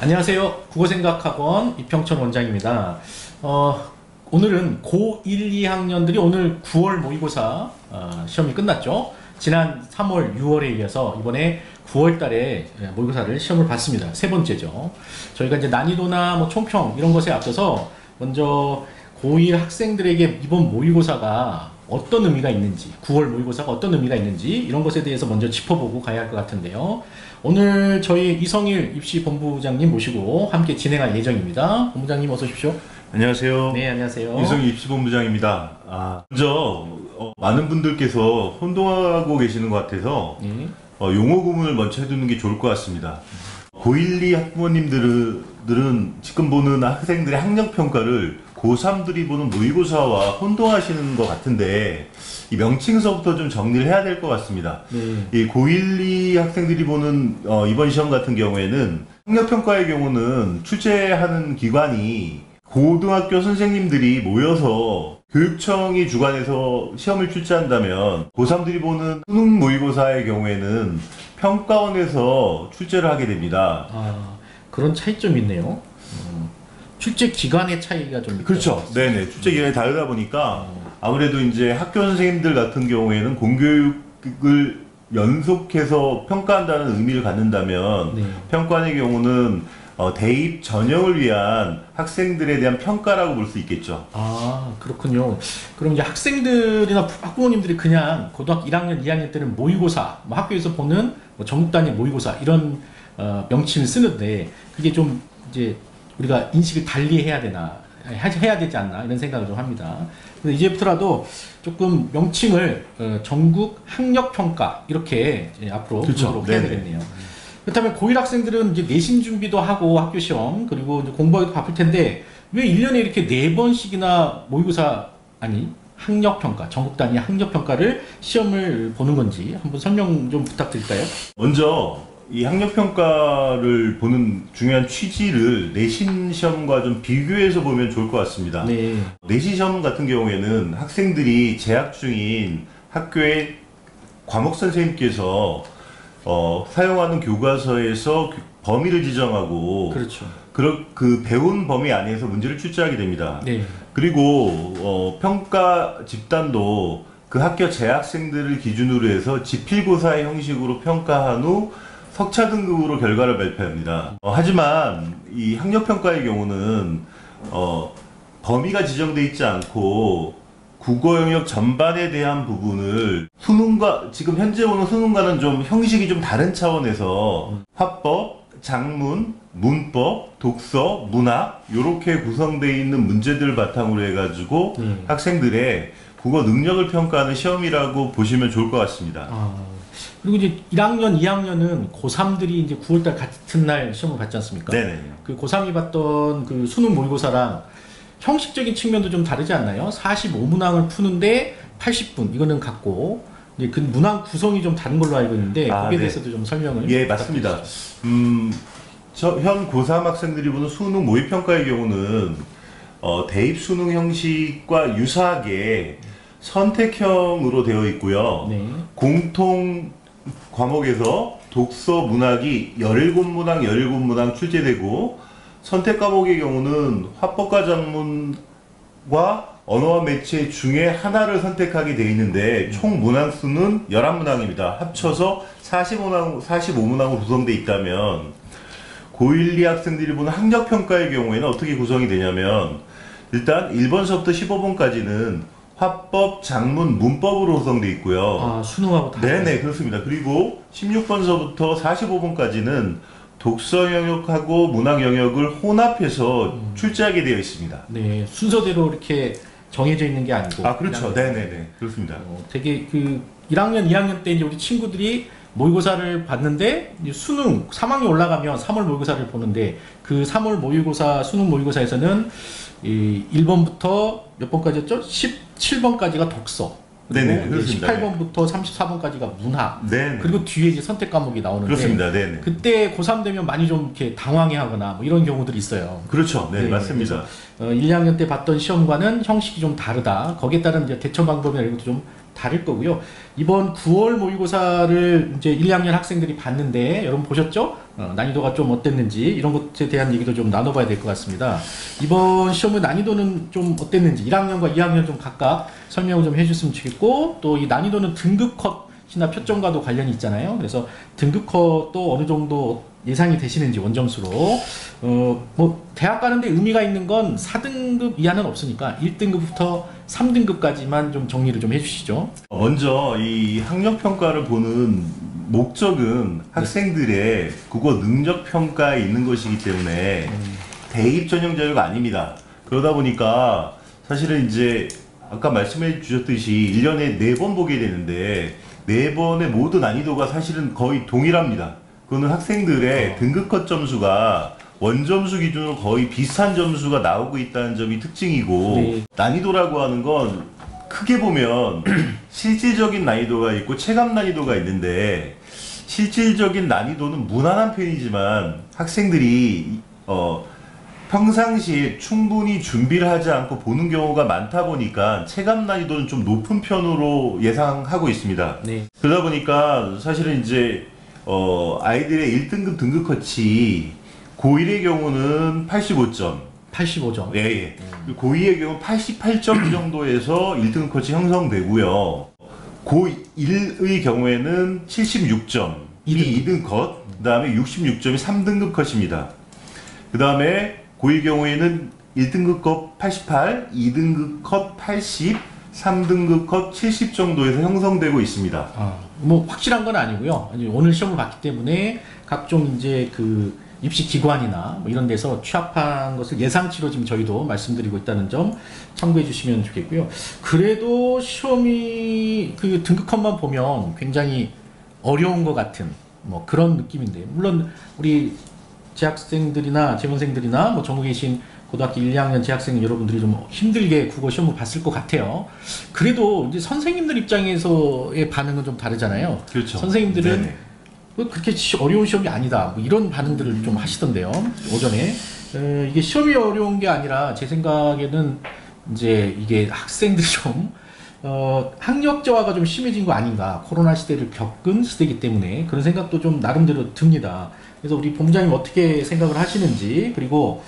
안녕하세요. 국어생각학원 이평천 원장입니다. 오늘은 고1, 2학년들이 오늘 9월 모의고사 시험이 끝났죠. 지난 3월, 6월에 이어서 이번에 9월 달에 모의고사를 시험을 봤습니다. 세 번째죠. 저희가 이제 난이도나 뭐 총평 이런 것에 앞서서 먼저 고1 학생들에게 이번 모의고사가 어떤 의미가 있는지, 9월 모의고사가 어떤 의미가 있는지 이런 것에 대해서 먼저 짚어보고 가야 할 것 같은데요. 오늘 저희 이성일 입시본부장님 모시고 함께 진행할 예정입니다. 본부장님 어서 오십시오. 안녕하세요. 네, 안녕하세요. 이성일 입시본부장입니다. 먼저 많은 분들께서 혼동하고 계시는 것 같아서 네. 용어 구문을 먼저 해두는 게 좋을 것 같습니다. 고1, 2 학부모님들은 지금 보는 학생들의 학력평가를 고3들이 보는 모의고사와 혼동하시는 것 같은데 이 명칭서부터 좀 정리를 해야 될 것 같습니다. 이 고1, 2 학생들이 보는 이번 시험 같은 경우에는 학력평가의 경우는 출제하는 기관이 고등학교 선생님들이 모여서 교육청이 주관해서 시험을 출제한다면 고3들이 보는 수능 모의고사의 경우에는 평가원에서 출제를 하게 됩니다. 그런 차이점이 있네요. 출제 기간의 차이가 좀 그렇죠. 네네. 출제 기간이 다르다 보니까 아무래도 이제 학교 선생님들 같은 경우에는 공교육을 연속해서 평가한다는 의미를 갖는다면 네. 평가원의 경우는 대입 전형을 위한 학생들에 대한 평가라고 볼 수 있겠죠. 그렇군요. 그럼 이제 학생들이나 학부모님들이 그냥 고등학교 1학년, 2학년 때는 모의고사, 뭐 학교에서 보는 뭐 전국 단위 모의고사 이런 명칭을 쓰는데 그게 좀 이제 우리가 인식을 달리 해야 되나, 해야 되지 않나 이런 생각을 좀 합니다. 그래서 이제부터라도 조금 명칭을 전국 학력평가 이렇게 이제 앞으로 그렇죠. 해야 되겠네요. 그렇다면 고1 학생들은 이제 내신 준비도 하고 학교 시험 그리고 이제 공부하기도 바쁠 텐데 왜 1년에 이렇게 4번씩이나 모의고사 학력평가, 전국 단위 학력평가를 시험을 보는 건지 한번 설명 좀 부탁드릴까요? 먼저 이 학력평가를 보는 중요한 취지를 내신 시험과 좀 비교해서 보면 좋을 것 같습니다. 네. 내신 시험 같은 경우에는 학생들이 재학 중인 학교의 과목 선생님께서 사용하는 교과서에서 범위를 지정하고 그렇죠. 그 배운 범위 안에서 문제를 출제하게 됩니다. 네. 그리고 평가 집단도 그 학교 재학생들을 기준으로 해서 지필고사의 형식으로 평가한 후 석차 등급으로 결과를 발표합니다. 하지만 이 학력평가의 경우는 범위가 지정되어 있지 않고 국어 영역 전반에 대한 부분을 수능과 지금 현재 보는 수능과는 좀 형식이 좀 다른 차원에서 화법, 작문, 문법, 독서, 문학 이렇게 구성되어 있는 문제들을 바탕으로 해가지고 학생들의 국어 능력을 평가하는 시험이라고 보시면 좋을 것 같습니다. 그리고 이제 1학년, 2학년은 고3들이 이제 9월달 같은 날 시험을 봤지 않습니까? 네네. 그 고3이 봤던 그 수능 모의고사랑 형식적인 측면도 좀 다르지 않나요? 45문항을 푸는데 80분 이거는 같고 이제 그 문항 구성이 좀 다른 걸로 알고 있는데 거기에 대해서도 좀 설명을 예, 맞습니다. 현 고3 학생들이 보는 수능 모의평가의 경우는 대입 수능 형식과 유사하게 선택형으로 되어 있고요. 네. 공통 과목에서 독서 문학이 17문항, 17문항 출제되고 선택 과목의 경우는 화법과 작문과 언어와 매체 중에 하나를 선택하게 되어 있는데 총 문항 수는 11문항입니다. 합쳐서 45문항으로 구성되어 있다면 고1, 2 학생들이 보는 학력평가의 경우에는 어떻게 구성이 되냐면 일단 1번서부터 15번까지는 화법, 작문, 문법으로 구성되어 있고요. 수능하고 다. 네네, 그렇습니다. 그리고 16번서부터 45번까지는 독서 영역하고 문학 영역을 혼합해서 출제하게 되어 있습니다. 네, 순서대로 이렇게 정해져 있는 게 아니고. 그렇죠. 네네네. 그렇습니다. 되게 그 1학년, 2학년 때 이제 우리 친구들이 모의고사를 봤는데 수능 3학년 올라가면 3월 모의고사를 보는데 그 3월 모의고사, 수능 모의고사에서는 이 1번부터 몇 번까지였죠? 17번까지가 독서. 네네, 그렇습니다. 18번부터 34번까지가 문학. 네네. 그리고 뒤에 이제 선택 과목이 나오는데. 그렇습니다. 네네. 그때 고3 되면 많이 좀 이렇게 당황해 하거나 뭐 이런 경우들이 있어요. 그렇죠. 네, 맞습니다. 1, 2학년 때 봤던 시험과는 형식이 좀 다르다. 거기에 따른 이제 대처 방법이나 이런 것도 좀 다를 거고요. 이번 9월 모의고사를 이제 1, 2학년 학생들이 봤는데 여러분 보셨죠? 난이도가 좀 어땠는지 이런 것에 대한 얘기도 좀 나눠봐야 될 것 같습니다. 이번 시험의 난이도는 좀 어땠는지 1학년과 2학년 좀 각각 설명을 좀 해줬으면 좋겠고, 또 이 난이도는 등급 컷이나 표점과도 관련이 있잖아요. 그래서 등급 컷도 어느 정도 예상이 되시는지 원점수로 뭐 대학 가는데 의미가 있는 건 4등급 이하는 없으니까 1등급부터 3등급까지만 좀 정리를 좀 해주시죠. 먼저 이 학력평가를 보는 목적은 학생들의 국어 능력평가에 있는 것이기 때문에 대입 전형 자료가 아닙니다. 그러다 보니까 사실은 이제 아까 말씀해 주셨듯이 1년에 4번 보게 되는데 4번의 모든 난이도가 사실은 거의 동일합니다. 그거는 학생들의 등급컷 점수가 원점수 기준으로 거의 비슷한 점수가 나오고 있다는 점이 특징이고, 네. 난이도라고 하는 건 크게 보면 실질적인 난이도가 있고 체감 난이도가 있는데, 실질적인 난이도는 무난한 편이지만 학생들이 평상시에 충분히 준비를 하지 않고 보는 경우가 많다 보니까 체감 난이도는 좀 높은 편으로 예상하고 있습니다. 네. 그러다 보니까 사실은 이제 아이들의 1등급 등급 컷이 고1의 경우는 85점. 85점. 예, 예. 고2의 경우 88점 정도에서 1등급 컷이 형성되고요. 고1의 경우에는 76점이 2등급 컷, 그 다음에 66점이 3등급 컷입니다. 그 다음에 고1 경우에는 1등급 컷 88, 2등급 컷 80, 3등급 컷 70 정도에서 형성되고 있습니다. 뭐 확실한 건 아니고요. 오늘 시험을 봤기 때문에 각종 이제 그 입시 기관이나 뭐 이런 데서 취합한 것을 예상치로 지금 저희도 말씀드리고 있다는 점 참고해 주시면 좋겠고요. 그래도 시험이 그 등급컷만 보면 굉장히 어려운 것 같은 뭐 그런 느낌인데, 물론 우리 재학생들이나 재원생들이나 뭐 전국에 계신 고등학교 1, 2학년 재학생 여러분들이 좀 힘들게 국어 시험을 봤을 것 같아요. 그래도 이제 선생님들 입장에서의 반응은 좀 다르잖아요. 그렇죠. 선생님들은 네네. 뭐 그렇게 어려운 시험이 아니다, 뭐 이런 반응들을 좀 하시던데요, 오전에. 이게 시험이 어려운 게 아니라 제 생각에는 이제 이게 학생들이 좀 학력저하가 좀 심해진 거 아닌가, 코로나 시대를 겪은 시대이기 때문에 그런 생각도 좀 나름대로 듭니다. 그래서 우리 본부장님 어떻게 생각을 하시는지, 그리고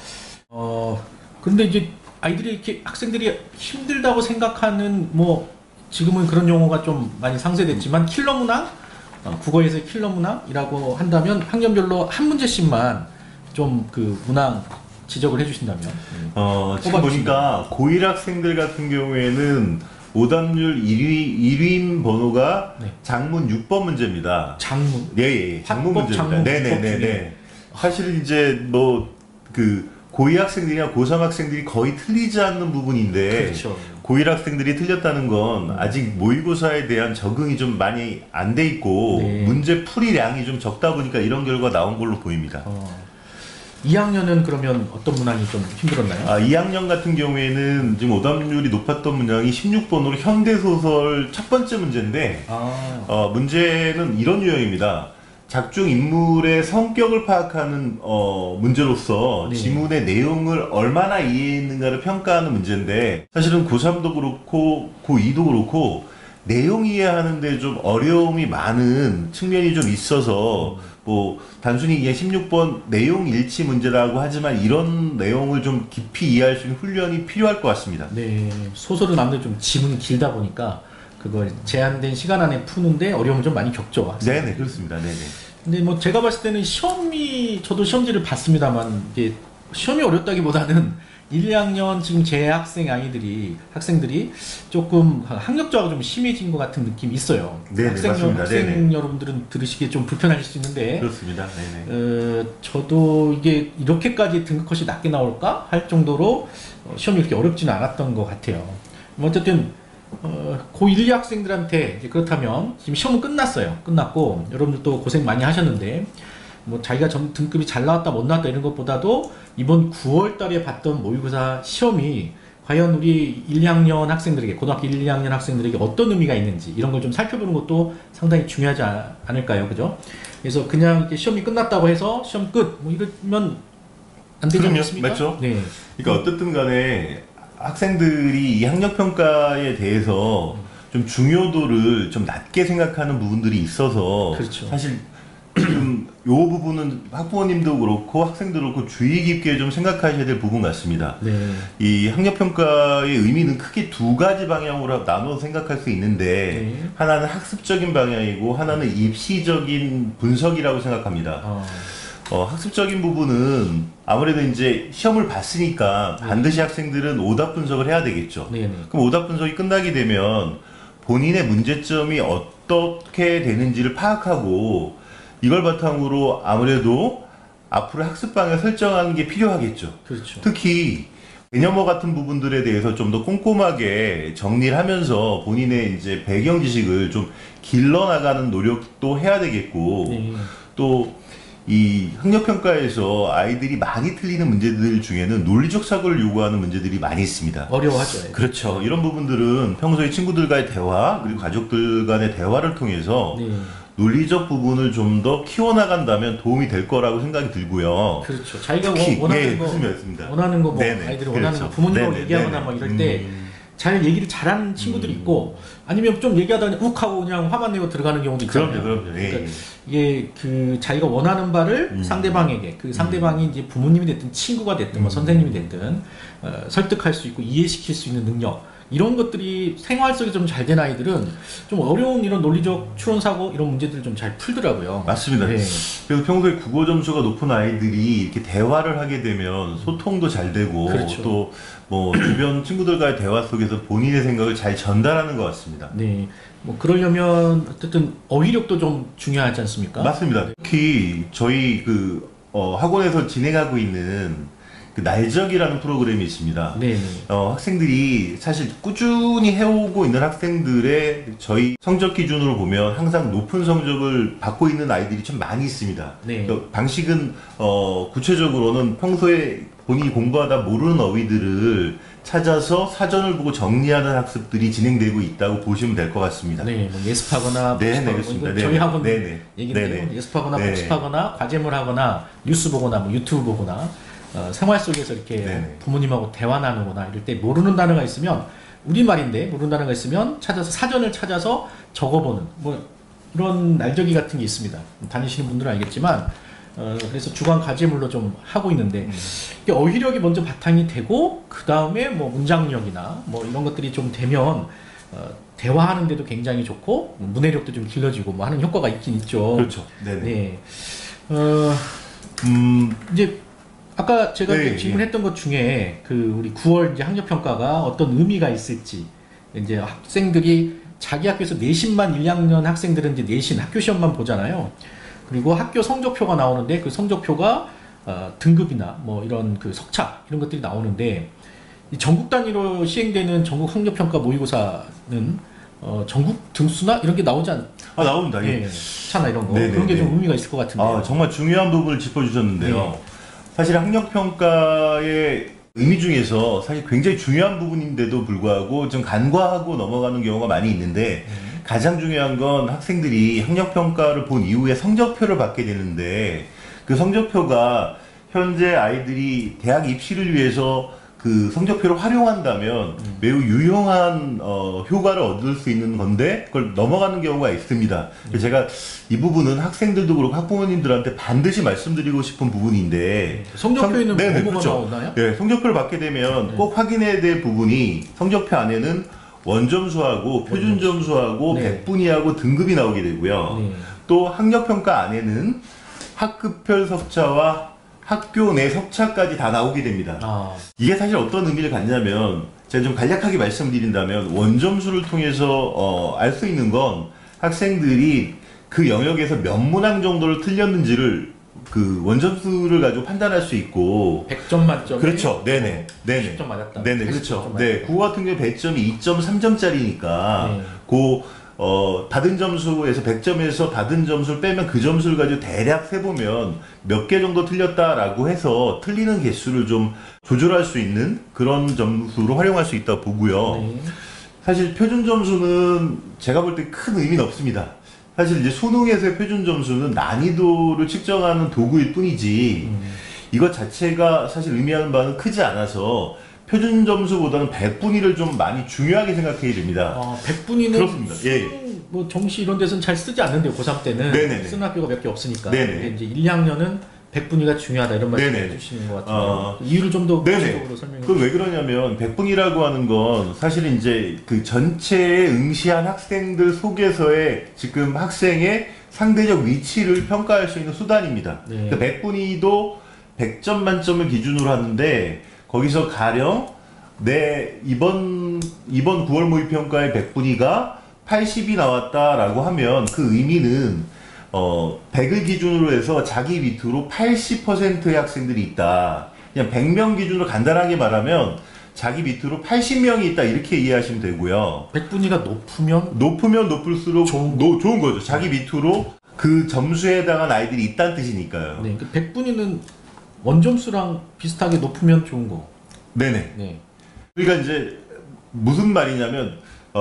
그런데 이제 아이들이 이렇게 학생들이 힘들다고 생각하는, 뭐 지금은 그런 용어가 좀 많이 상쇄됐지만 킬러 문항, 국어에서 킬러 문항이라고 한다면 학년별로 한 문제씩만 좀 그 문항 지적을 해주신다면. 지금 보니까 고1 학생들 같은 경우에는 오답률 1위인 번호가 네. 장문 6번 문제입니다. 장문. 예, 장문 합법 문제입니다. 장문 네네네네. 사실은 이제 뭐 그 고2 학생들이나 고3 학생들이 거의 틀리지 않는 부분인데, 그렇죠. 고1 학생들이 틀렸다는 건 아직 모의고사에 대한 적응이 좀 많이 안 돼 있고 네. 문제 풀이량이 좀 적다 보니까 이런 결과 나온 걸로 보입니다. 2학년은 그러면 어떤 문항이 좀 힘들었나요? 2학년 같은 경우에는 지금 오답률이 높았던 문항이 16번으로 현대소설 첫 번째 문제인데, 문제는 이런 유형입니다. 작중 인물의 성격을 파악하는 문제로서 네. 지문의 내용을 얼마나 이해했는가를 평가하는 문제인데, 사실은 고3도 그렇고 고2도 그렇고 내용 이해하는데 좀 어려움이 많은 측면이 좀 있어서 뭐 단순히 그냥 16번 내용 일치 문제라고 하지만 이런 내용을 좀 깊이 이해할 수 있는 훈련이 필요할 것 같습니다. 네, 소설은 아무래도 좀 지문이 길다 보니까 그걸 제한된 시간 안에 푸는데 어려움을 좀 많이 겪죠. 학생들이. 네네, 그렇습니다. 네네. 근데 뭐 제가 봤을 때는 시험이, 저도 시험지를 봤습니다만 이게 시험이 어렵다기보다는 1, 2학년 지금 재학생 학생들이 조금 학력저하가 좀 심해진 것 같은 느낌이 있어요. 네네, 맞습니다. 학생 네네. 여러분들은 들으시기에 좀 불편하실 수 있는데, 그렇습니다. 네네. 저도 이게 이렇게까지 등급컷이 낮게 나올까 할 정도로 시험이 이렇게 어렵지는 않았던 것 같아요. 어쨌든 고1, 2 학생들한테 이제 그렇다면 지금 시험은 끝났고 여러분들도 고생 많이 하셨는데, 뭐 자기가 등급이 잘 나왔다 못 나왔다 이런 것보다도 이번 9월 달에 봤던 모의고사 시험이 과연 우리 1, 2학년 학생들에게, 고등학교 1, 2학년 학생들에게 어떤 의미가 있는지 이런 걸 좀 살펴보는 것도 상당히 중요하지 않을까요? 그죠? 그래서 그냥 이렇게 시험이 끝났다고 해서 시험 끝 뭐 이러면 안 되지 그럼요. 않습니까? 맞죠? 네. 그러니까 어떻든 간에 학생들이 이 학력평가에 대해서 좀 중요도를 좀 낮게 생각하는 부분들이 있어서 그렇죠. 사실 지금 이 부분은 학부모님도 그렇고 학생들도 그렇고 주의 깊게 좀 생각하셔야 될 부분 같습니다. 네. 이 학력평가의 의미는 크게 두 가지 방향으로 나눠 생각할 수 있는데 네. 하나는 학습적인 방향이고 하나는 입시적인 분석이라고 생각합니다. 학습적인 부분은 아무래도 이제 시험을 봤으니까 반드시 학생들은 오답 분석을 해야 되겠죠. 네. 네. 그럼 오답 분석이 끝나게 되면 본인의 문제점이 어떻게 되는지를 파악하고 이걸 바탕으로 아무래도 앞으로 학습방을 설정하는 게 필요하겠죠. 그렇죠. 특히 개념어 같은 부분들에 대해서 좀 더 꼼꼼하게 정리를 하면서 본인의 이제 배경 지식을 좀 길러나가는 노력도 해야 되겠고 네. 또 이 학력평가에서 아이들이 많이 틀리는 문제들 중에는 논리적 사고를 요구하는 문제들이 많이 있습니다. 어려워하죠. 그렇죠. 이런 부분들은 평소에 친구들과의 대화 그리고 가족들 간의 대화를 통해서 네. 논리적 부분을 좀 더 키워나간다면 도움이 될 거라고 생각이 들고요. 그렇죠. 자기가 특히, 원하는 거, 맞습니다. 원하는 거, 뭐 네네. 아이들이 그렇죠. 원하는 거 부모님하고 네네. 얘기하거나 네네. 뭐 이럴 때 잘 얘기를 잘하는 친구들이 있고 아니면 좀 얘기하다 그냥 욱 하고 그냥 화만 내고 들어가는 경우도 있잖아요. 그럼요. 예. 그러니까 이게 그 자기가 원하는 바를 상대방에게 그 상대방이 이제 부모님이 됐든 친구가 됐든 뭐 선생님이 됐든 설득할 수 있고 이해시킬 수 있는 능력 이런 것들이 생활 속에 좀 잘 된 아이들은 좀 어려운 이런 논리적 추론 사고 이런 문제들을 좀 잘 풀더라고요. 맞습니다. 네. 그래서 평소에 국어 점수가 높은 아이들이 이렇게 대화를 하게 되면 소통도 잘 되고 그렇죠. 또 뭐 주변 친구들과의 대화 속에서 본인의 생각을 잘 전달하는 것 같습니다. 네. 뭐 그러려면 어쨌든 어휘력도 좀 중요하지 않습니까? 맞습니다. 특히 저희 그 학원에서 진행하고 있는 그 날적이라는 프로그램이 있습니다. 네. 학생들이 사실 꾸준히 해오고 있는 학생들의 저희 성적 기준으로 보면 항상 높은 성적을 받고 있는 아이들이 좀 많이 있습니다. 네. 방식은 구체적으로는 평소에 본인이 공부하다 모르는 어휘들을 찾아서 사전을 보고 정리하는 학습들이 진행되고 있다고 보시면 될 것 같습니다. 네, 뭐 예습하거나 네, 복습하거나 그렇습니다. 이건 저희 학원 네네. 얘기인데요. 네네. 예습하거나 네. 복습하거나 과제물 하거나 뉴스 보거나 뭐 유튜브 보거나 생활 속에서 이렇게 네네. 부모님하고 대화 나누거나 이럴 때 모르는 단어가 있으면 우리말인데 모르는 단어가 있으면 찾아서 사전을 찾아서 적어보는 뭐 이런 날저기 같은 게 있습니다. 다니시는 분들은 알겠지만 그래서 주간 과제물로 좀 하고 있는데 이게 어휘력이 먼저 바탕이 되고 그 다음에 뭐 문장력이나 뭐 이런 것들이 좀 되면 대화하는데도 굉장히 좋고 문해력도 좀 길러지고 뭐 하는 효과가 있긴 있죠. 그렇죠. 네네. 네. 이제 아까 제가 네, 이제 질문했던 것 중에 그 우리 9월 이제 학력평가가 어떤 의미가 있을지 이제 학생들이 자기 학교에서 내신만 1학년 학생들은 이제 내신 학교 시험만 보잖아요. 그리고 학교 성적표가 나오는데 그 성적표가 등급이나 뭐 이런 그 석차 이런 것들이 나오는데 이 전국 단위로 시행되는 전국 학력평가 모의고사는 전국 등수나 이런 게 나오지 나옵니다. 예. 예, 차나 이런 거 네네네. 그런 게 좀 의미가 있을 것 같은데. 정말 중요한 부분을 짚어주셨는데요. 네. 사실 학력평가의 의미 중에서 사실 굉장히 중요한 부분인데도 불구하고 좀 간과하고 넘어가는 경우가 많이 있는데 가장 중요한 건 학생들이 학력평가를 본 이후에 성적표를 받게 되는데 그 성적표가 현재 아이들이 대학 입시를 위해서 그 성적표를 활용한다면 매우 유용한 효과를 얻을 수 있는 건데 그걸 넘어가는 경우가 있습니다. 그래서 제가 이 부분은 학생들도 그렇고 학부모님들한테 반드시 말씀드리고 싶은 부분인데 성적표에는 네네, 뭐가 그렇죠. 나오나요? 네, 성적표를 받게 되면 꼭 확인해야 될 부분이 성적표 안에는 원점수하고 표준점수하고 네. 백분위하고 등급이 나오게 되고요. 네. 또 학력평가 안에는 학급별 석차와 학교 내 석차까지 다 나오게 됩니다. 이게 사실 어떤 의미를 갖냐면 제가 좀 간략하게 말씀드린다면 원점수를 통해서 알 수 있는 건 학생들이 그 영역에서 몇 문항 정도를 틀렸는지를 그 원점수를 가지고 판단할 수 있고 100점 만점에 그렇죠. 네네. 10점 맞았다. 네네. 그렇죠. 네. 국어 같은 경우 배점이 2.3점짜리니까 네. 받은 점수에서 100점에서 받은 점수를 빼면 그 점수를 가지고 대략 세보면 몇 개 정도 틀렸다라고 해서 틀리는 개수를 좀 조절할 수 있는 그런 점수로 활용할 수 있다고 보고요. 네. 사실 표준 점수는 제가 볼 때 큰 의미는 없습니다. 사실 이제 수능에서의 표준 점수는 난이도를 측정하는 도구일 뿐이지 이것 자체가 사실 의미하는 바는 크지 않아서 표준 점수보다는 백분위를 좀 많이 중요하게 생각해야 됩니다. 100분위는 그렇습니다. 예. 뭐 정시 이런 데서는 잘 쓰지 않는데요. 고3 때는 네네네. 쓰는 학교가 몇 개 없으니까. 네네. 근데 이제 1, 2학년은 100분위가 중요하다 이런 말씀 네네. 해주시는 것 같아요. 이유를 좀 더 네네. 구체적으로 설명해 그건 왜 주시죠. 그러냐면 백분위라고 하는 건 사실 이제 그 전체에 응시한 학생들 속에서의 지금 학생의 상대적 위치를 평가할 수 있는 수단입니다. 네. 그러니까 백분위도 100점 만점을 기준으로 하는데 거기서 가령 내 이번 9월 모의 평가의 백분위가 80이 나왔다라고 하면 그 의미는 100을 기준으로 해서 자기 밑으로 80%의 학생들이 있다. 그냥 100명 기준으로 간단하게 말하면 자기 밑으로 80명이 있다 이렇게 이해하시면 되고요. 100분위가 높으면 높을수록 좋은 거죠. 자기 밑으로 그 점수에 해당한 아이들이 있다는 뜻이니까요. 네, 100분위는 원점수랑 비슷하게 높으면 좋은 거. 네네. 네. 그러니까 이제 무슨 말이냐면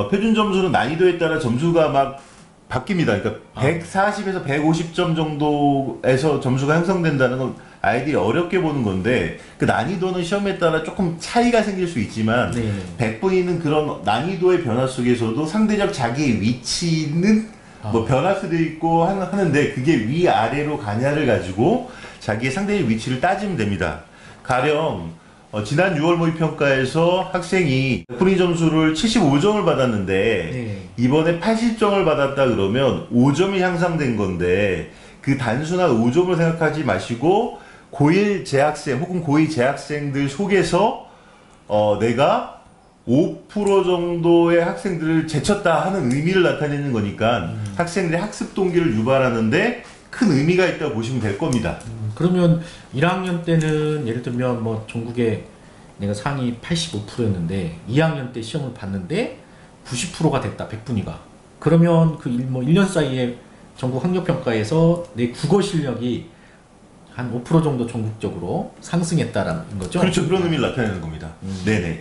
표준 점수는 난이도에 따라 점수가 막 바뀝니다. 그러니까 140에서 150점 정도에서 점수가 형성된다는 건 아이들이 어렵게 보는 건데 그 난이도는 시험에 따라 조금 차이가 생길 수 있지만 네. 100분위는 그런 난이도의 변화 속에서도 상대적 자기의 위치는 뭐 변할 수도 있고 하는데 그게 위아래로 가냐를 가지고 자기의 상대적 위치를 따지면 됩니다. 가령 지난 6월 모의평가에서 학생이 백분위 점수를 75점을 받았는데 네. 이번에 80점을 받았다 그러면 5점이 향상된 건데 그 단순한 5점을 생각하지 마시고 고1 재학생 혹은 고2 재학생들 속에서 내가 5% 정도의 학생들을 제쳤다 하는 의미를 나타내는 거니까 학생들의 학습 동기를 유발하는데 큰 의미가 있다고 보시면 될 겁니다. 그러면 1학년 때는 예를 들면 뭐 전국에 내가 상위 85%였는데 2학년 때 시험을 봤는데 90%가 됐다. 100분위가. 그러면 그 1년 사이에 전국 학력평가에서 내 국어 실력이 한 5% 정도 전국적으로 상승했다라는 거죠? 그렇죠. 그런 의미를 나타내는 겁니다. 네네.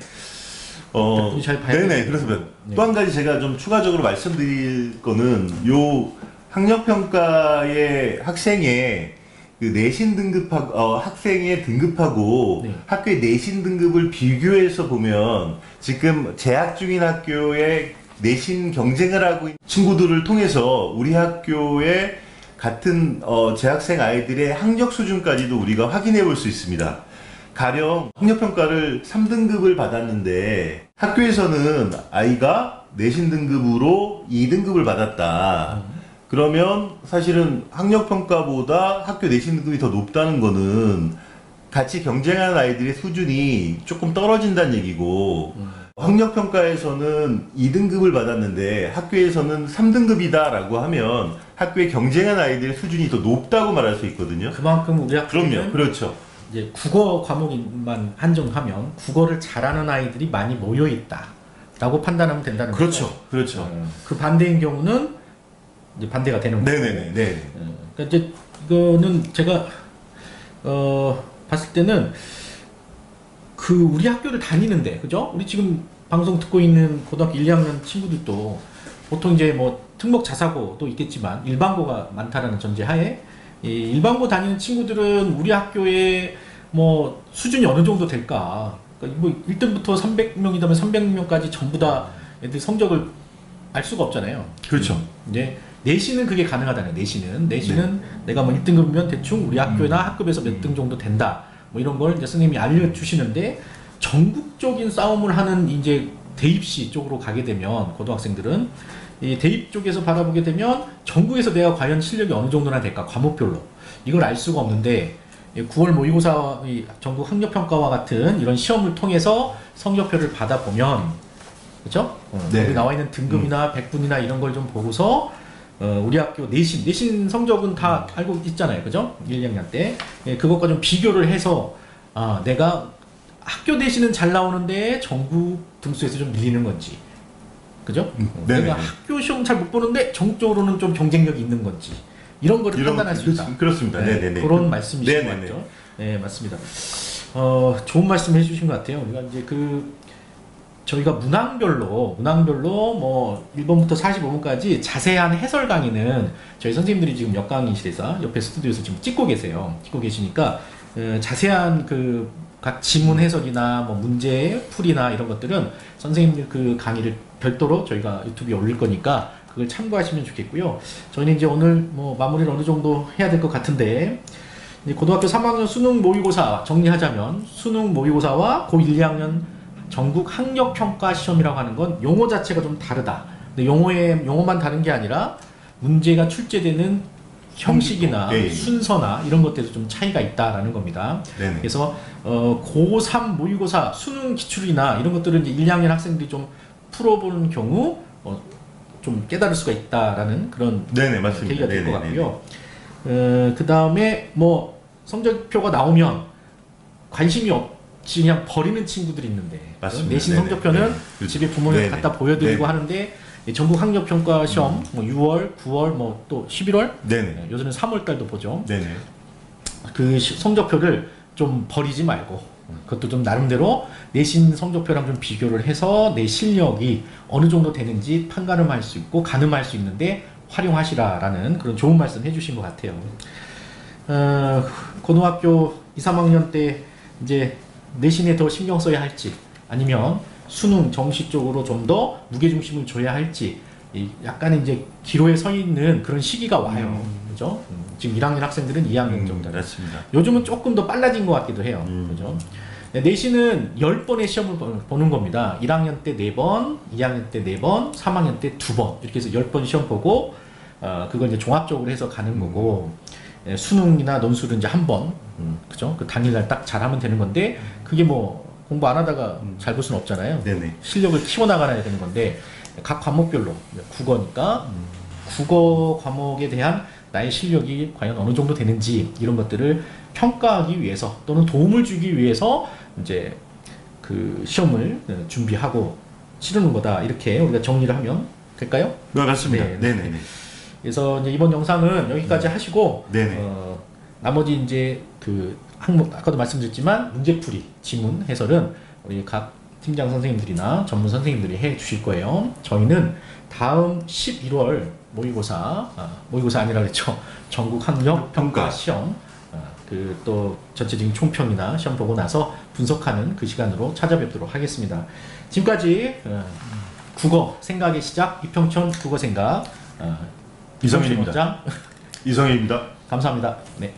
백분위 잘 봐야 네네. 되겠네요. 그렇습니다. 네. 또 한 가지 제가 좀 추가적으로 말씀드릴 거는 요 학력평가의 학생의 그 내신 등급하고 학생의 등급하고 네. 학교의 내신 등급을 비교해서 보면 지금 재학 중인 학교의 내신 경쟁을 하고 있는 친구들을 통해서 우리 학교의 같은 재학생 아이들의 학력 수준까지도 우리가 확인해 볼 수 있습니다. 가령 학력평가를 3등급을 받았는데 학교에서는 아이가 내신 등급으로 2등급을 받았다. 그러면 사실은 학력평가보다 학교 내신 등급이 더 높다는 거는 같이 경쟁하는 아이들의 수준이 조금 떨어진다는 얘기고 학력평가에서는 2등급을 받았는데 학교에서는 3등급이다라고 하면 학교에 경쟁하는 아이들의 수준이 더 높다고 말할 수 있거든요. 그만큼 우리 학교는 그럼요. 그렇죠. 이제 국어 과목만 한정하면 국어를 잘하는 아이들이 많이 모여 있다라고 판단하면 된다는 거죠. 그렇죠. 그 반대인 경우는 이제 반대가 되는 거죠. 네네네. 네. 그러니까 이제 이거는 제가 봤을 때는 그 우리 학교를 다니는데 그죠? 우리 지금 방송 듣고 있는 고등학교 1, 2학년 친구들도 보통 이제 뭐 특목 자사고도 있겠지만 일반고가 많다라는 전제하에 이 일반고 다니는 친구들은 우리 학교에 뭐 수준이 어느 정도 될까? 그러니까 뭐 1등부터 300명이라면 300명까지 전부 다 애들 성적을 알 수가 없잖아요. 그렇죠. 이제 내신은 그게 가능하다는 내신은 내가 뭐 1등급이면 대충 우리 학교나 학급에서 몇 등 정도 된다. 뭐 이런 걸 이제 선생님이 알려주시는데 전국적인 싸움을 하는 이제 대입시 쪽으로 가게 되면 고등학생들은 이 대입 쪽에서 바라보게 되면 전국에서 내가 과연 실력이 어느 정도나 될까 과목별로 이걸 알 수가 없는데 9월 모의고사 전국 학력평가와 같은 이런 시험을 통해서 성적표를 받아보면 그렇죠? 네. 여기 나와 있는 등급이나 백분이나 이런 걸 좀 보고서 우리 학교 내신 성적은 다 알고 있잖아요. 그죠? 1, 2학년 때. 예, 그것과 좀 비교를 해서 내가 학교 내신은 잘 나오는데 전국 등수에서 좀 밀리는 건지. 그죠? 내가 학교 시험 잘 못 보는데 전국적으로는 좀 경쟁력이 있는 건지. 이런 거를 판단할 수 있다. 그렇습니다. 네, 네네네. 그런 말씀이신 것 네네네. 같죠? 네, 맞습니다. 좋은 말씀 해주신 것 같아요. 우리가 이제 저희가 문항별로 뭐 1번부터 45번까지 자세한 해설 강의는 저희 선생님들이 지금 역강의실에서 옆에 스튜디오에서 지금 찍고 계세요. 찍고 계시니까 자세한 그 각 지문 해석이나 뭐 문제 풀이나 이런 것들은 선생님들 그 강의를 별도로 저희가 유튜브에 올릴 거니까 그걸 참고하시면 좋겠고요. 저희는 이제 오늘 뭐 마무리를 어느 정도 해야 될 것 같은데, 이제 고등학교 3학년 수능 모의고사 정리하자면 수능 모의고사와 고1, 2학년 전국 학력평가 시험이라고 하는 건 용어 자체가 좀 다르다. 근데 용어만 다른 게 아니라 문제가 출제되는 형식이나 순서나 이런 것들에서 좀 차이가 있다라는 겁니다. 네네. 그래서 고3 모의고사 수능 기출이나 이런 것들을 이제 1, 2학년 학생들이 좀 풀어보는 경우 좀 깨달을 수가 있다라는 그런 네네, 맞습니다. 계기가 될 것 같고요. 그 다음에 뭐 성적표가 나오면 관심이 없이 그냥 버리는 친구들이 있는데, 맞습니다. 내신 네네. 성적표는 네네. 집에 부모님 네네. 갖다 보여드리고 네네. 하는데, 전국 학력평가 시험 뭐 6월, 9월, 뭐 또 11월, 네네. 요새는 3월 달도 보죠. 네네. 그 성적표를 좀 버리지 말고, 그것도 좀 나름대로 내신 성적표랑 좀 비교를 해서 내 실력이 어느 정도 되는지 판가름할 수 있고 가늠할 수 있는데 활용하시라라는 그런 좋은 말씀 해주신 것 같아요. 고등학교 2, 3학년 때 이제 내신에 더 신경 써야 할지, 아니면 수능 정시적으로 좀 더 무게중심을 줘야 할지, 약간 이제 기로에 서 있는 그런 시기가 와요. 그죠? 지금 1학년 학생들은 2학년 정도. 맞습니다. 요즘은 조금 더 빨라진 것 같기도 해요. 그죠? 내신은 10번의 시험을 보는 겁니다. 1학년 때 4번, 2학년 때 4번, 3학년 때 2번. 이렇게 해서 10번 시험 보고, 그걸 이제 종합적으로 해서 가는 거고, 수능이나 논술은 이제 한 번, 그죠? 그 당일날 딱 잘하면 되는 건데, 그게 뭐 공부 안 하다가 잘 볼 수는 없잖아요. 네네. 실력을 키워나가야 되는 건데, 각 과목별로, 국어니까, 국어 과목에 대한 나의 실력이 과연 어느 정도 되는지, 이런 것들을 평가하기 위해서 또는 도움을 주기 위해서 이제 그 시험을 준비하고 치르는 거다, 이렇게 우리가 정리를 하면 될까요? 네, 맞습니다. 네. 네네네. 그래서 이제 이번 영상은 여기까지 하시고, 네네. 나머지 이제 그 항목, 아까도 말씀드렸지만 문제풀이, 지문 해설은 우리 각 팀장 선생님들이나 전문 선생님들이 해 주실 거예요. 저희는 다음 11월 모의고사 아니라 그랬죠. 전국 학력 평가 시험, 그 또 전체적인 총평이나 시험 보고 나서 분석하는 그 시간으로 찾아뵙도록 하겠습니다. 지금까지 국어 생각의 시작, 이평천 국어 생각 이성일입니다. 원장 이성일입니다. 감사합니다. 네.